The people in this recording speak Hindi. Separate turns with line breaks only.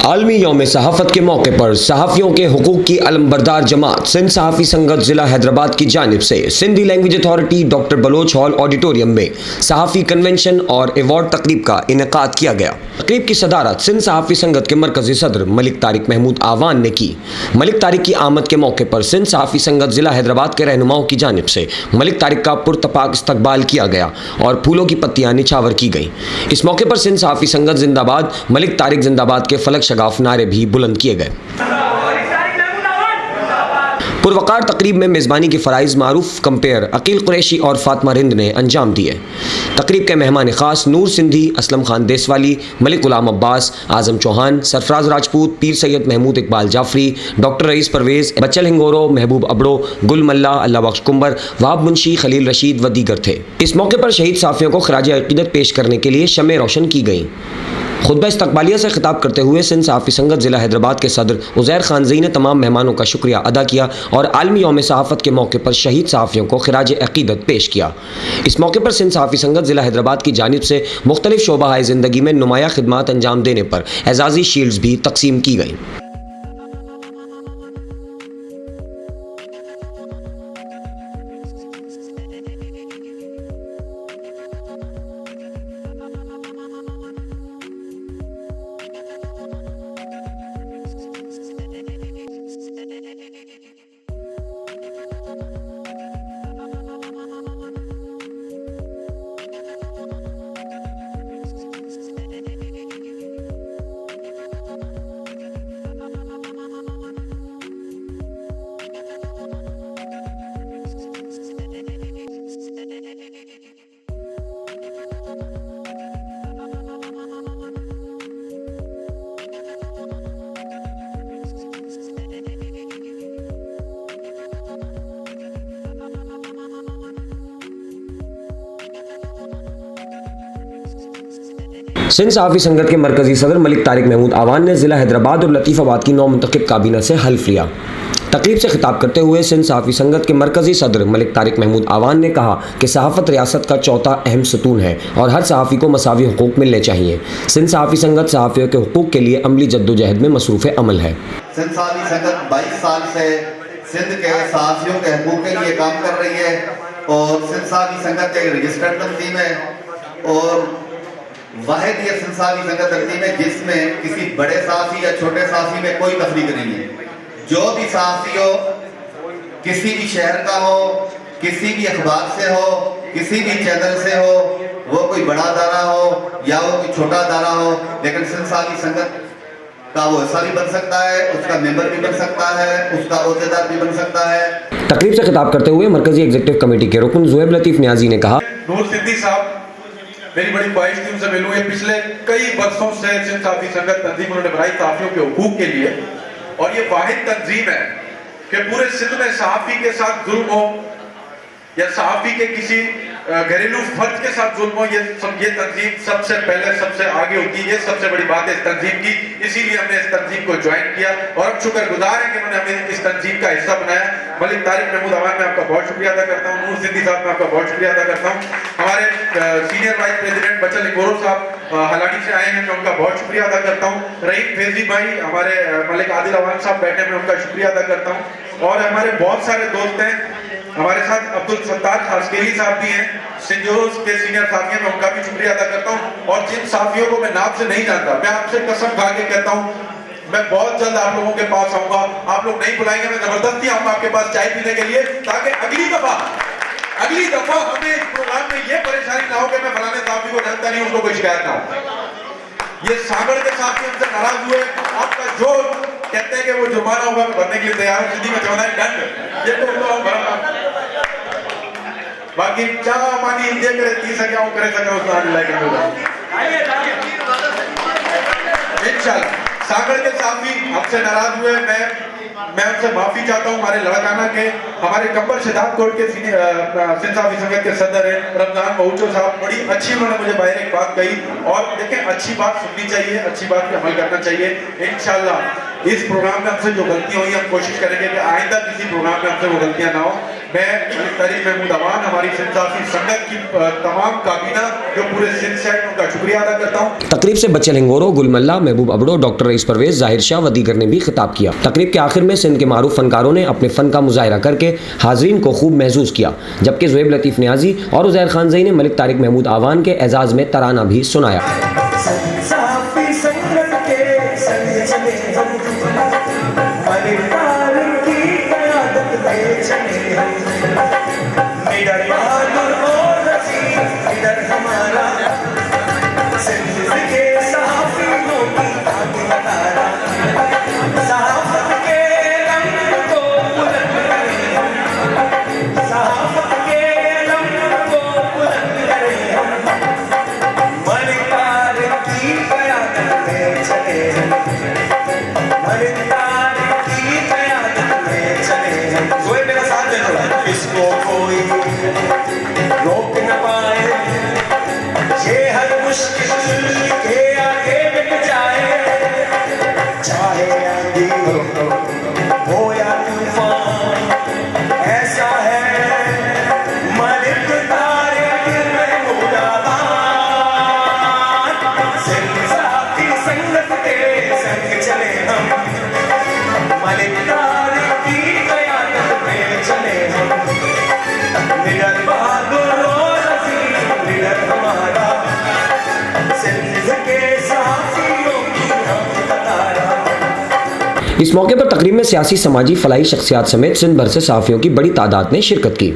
आलमी यौम सहाफ़त के मौके पर सहाफ़ियों के हुकूक की अलमबरदार जमात सिंध सहाफ़ी संगत ज़िला हैदराबाद की जानिब से Sindhi language authority doctor Baloch hall auditorium में सहाफ़ी कन्वेंशन और एवॉर्ड तकरीब का इनेकाद किया गया। तकरीब की सदारत सिंध सहाफ़ी संगत के मरकज़ी सदर मलिक तारिक महमूद आवान ने की। मलिक तारिक की आमद के मौके पर सिंध सहाफ़ी संगत ज़िला हैदराबाद के रहनुमाओं की जानिब से मलिक तारिक का पुरतपाक इस्तकबाल किया गया और फूलों की पत्तियाँ निछावर की गईं। इस मौके पर सिंध सहाफ़ी संगत जिंदाबाद, मलिक तारिक जिंदाबाद के फलक शगाफ नारे भी बुलंद किए गए। पुरवकार तकरीब में मेज़बानी के फ़राइज़ मारूफ कंपेयर अकील कुरैशी और फातिमा रिंद ने अंजाम दिए। तकरीब के मेहमान ख़ास नूर सिंधी, असलम खान देसवाली, मलिक गुलाम अब्बास, आज़म चौहान, सरफराज राजपूत, पीर सैयद महमूद इकबाल जाफरी, डॉक्टर रईस परवेज़, बच्चल हिंगोरो, महबूब अबड़ो, गुल मल्ला, अल्लाह बख्श कुंबर, वहाब मुंशी, खलील रशीद व दीगर थे। इस मौके पर शहीद साफ़ियों को खराज अक़ीदत पेश करने के लिए शमें रोशन की गईं। खुतबा इस्तकबालिया से खिताब करते हुए सिंध सहाफ़ी संगत ज़िला हैदराबाद के सदर उज़ैर खानज़ई ने तमाम मेहमानों का शुक्रिया अदा किया और आलमी यौम सहाफ़त के मौके पर शहीद सहाफ़ियों को खिराज अक़ीदत पेश किया। इस मौके पर सिंध सहाफ़ी संगत ज़िला हैदराबाद की जानिब से मुख्तलिफ शोबाए ज़िंदगी में नुमाया खिदमात अंजाम देने पर एज़ाज़ी शील्ड्स भी तकसीम की गईं। सिंध सहाफ़ी संगत के मरकज़ी सदर मलिक तारिक महमूद आवान ने ज़िला हैदराबाद और लतीफ़ाबाद की नौ मुंतखब काबीना से हल्फ लिया। तकरीब से खिताब करते हुए सिंध सहाफ़ी संगत के मरकज़ी सदर मलिक तारिक महमूद आवान ने कहा कि सहाफ़त रियासत का चौथा अहम सतून है और हर सहाफ़ी को मसावी हुकूक मिलने चाहिए। सिंध सहाफ़ी संगत सहाफ़ियों के हुकूक के लिए अमली जद्दोजहद में मसरूफ़ अमल है।
सिंध सहाफ़ी संगत 22 साल से सिंध के सहाफ़ियों के हुकूक के लिए काम कर रही है और सिंध सहाफ़ी संगत एक रजिस्टर्ड तंजीम है और वाहिद ये सिंध सहाफ़ी संगत तंजीम है जिसमें किसी बड़े सहाफ़ी या छोटे सहाफ़ी में कोई तफरीक नहीं है। जो भी सहाफ़ी हो, किसी भी शहर का हो, किसी भी अखबार से हो, किसी भी चैनल से हो, वो कोई बड़ा दारा हो या वो कोई छोटा दारा हो, लेकिन सिंध सहाफ़ी संगत का वो हिस्सा भी बन सकता है, उसका मेंबर भी बन सकता है, उसका ओहदेदार भी बन सकता है।
तकरीब से खिताब करते हुए मरकज़ी एग्जीक्यूटिव कमेटी के रुकन ज़ुहैब लतीफ़ न्याज़ी ने कहा,
नूर सिंधी साहब मेरी बड़ी ख्वाहिश थी उनसे मिलूं। ये पिछले कई बरसों से सिंध सहाफ़ी संगत तंजीम उन्होंने बनाई सहाफ़ियों के हुकूक के लिए और ये वाहिद तंजीम है कि पूरे सिंध में सहाफ़ी के साथ जुल्म हो या सहाफ़ी के किसी घरेलू फर्द के साथ जुल्म हो, ये तंजीम सबसे पहले सबसे आगे होती है। ये सबसे बड़ी बात है इस तंजीम की, इसीलिए हमने इस तंजीम को ज्वाइन किया और हम शुक्रगुजार हैं कि उन्होंने हमें इस तंजीम का हिस्सा बनाया। मलिक तारिक महमूद आवान में आपका बहुत शुक्रिया अदा करता हूँ, नूर सिंधी साहब में आपका बहुत शुक्रिया अदा करता हूँ, हमारे सीनियर वाइस प्रेसिडेंट बच्चल हिंगोरो साहब हलानी से आए हैं, मैं उनका बहुत शुक्रिया अदा करता हूँ। रहीम फैजी भाई हमारे मलिक आदिल अवान साहब बैठे, मैं उनका शुक्रिया अदा करता हूँ और हमारे बहुत सारे दोस्त हैं हमारे साथ, अब्दुल सत्तार खासकेली साहब भी हैं, सिंजोरों के सीनियर साथी हैं, मैं उनका भी शुक्रिया अदा करता हूं। और जिन साथियों को मैं नाम से नहीं जानता, मैं आपसे कसम खा के कहता हूं मैं बहुत जल्द आप लोगों के पास आऊंगा। आप लोग नहीं बुलाएंगे, मैं जबरदस्ती आऊंगा आपके पास चाय पीने के लिए, ताकि अगली दफा हमें इस प्रोग्राम में ये परेशानी ना हो कि मैं फलाने साथी को जानता नहीं, उनको कोई शिकायत ना हो। ये सागर के साथी हमसे नाराज हुए, आपका जो कहते हैं कि वो जुर्माना होगा मैं भरने के लिए तैयार हूं। सिंधी में कहना है दंड, ये तो भरना, बाकी चाह पानी जे करे थी सके वो करे सके उसका लाइक इंशाल्लाह। सागर के साथी हमसे नाराज हुए, मैं उनसे माफी चाहता हूँ। हमारे लड़काना के हमारे कंबर शहदाद कोर्ट के सिंध सहाफ़ी संगत के सदर है रमजान बहुचो साहब, बड़ी अच्छी उन्होंने मुझे बाहर एक बात कही और देखें अच्छी बात सुननी चाहिए, अच्छी बात पे अमल करना चाहिए। इंशाल्लाह इस प्रोग्राम में हमसे जो गलतियां हुई हम कोशिश करेंगे कि आइंदा किसी प्रोग्राम में हमसे वो गलतियां ना हो। मैं तारीख महमूद अमान हमारी सिंध साफी संगत की तमाम काबीना जो पूरे सिंध से है उनका शुक्रिया अदा करता हूँ।
तकरीब से बच्चे लिंगोरो, गुल मल्ला, महबूब अबड़ो, डॉक्टर रईस परवेज, जाहिर शाह व दीगर ने भी खिताब किया। तकरीब के आखिर में सिंध के मारूफ फनकारों ने अपने फन का मुजाहरा करके हाजरीन को खूब महसूस किया, जबकि ज़ुहैब लतीफ़ नियाजी और उज़ैर खान ज़ई ने मलिक तारिक महमूद आवान के एजाज़ में तराना भी सुनाया।
इसको कोई रोक न पाए, ये हर मुश्किल के आगे मिट जाए, चाहे आंधी हो या तूफान, ऐसा है मलिक तारिक महमूद आवान। सिंध साफी संगत के संग चले हम, मलिक तारिक की क़यादत में चले हम, निडर बहादुर और अजीम निडर हमारा, सिंध के साफियों की हम कतारा।
इस मौके पर तकरीब में सियासी, समाजी, फलाही शख्सियात समेत सिंध भर से साफियों की बड़ी तादाद ने शिरकत की।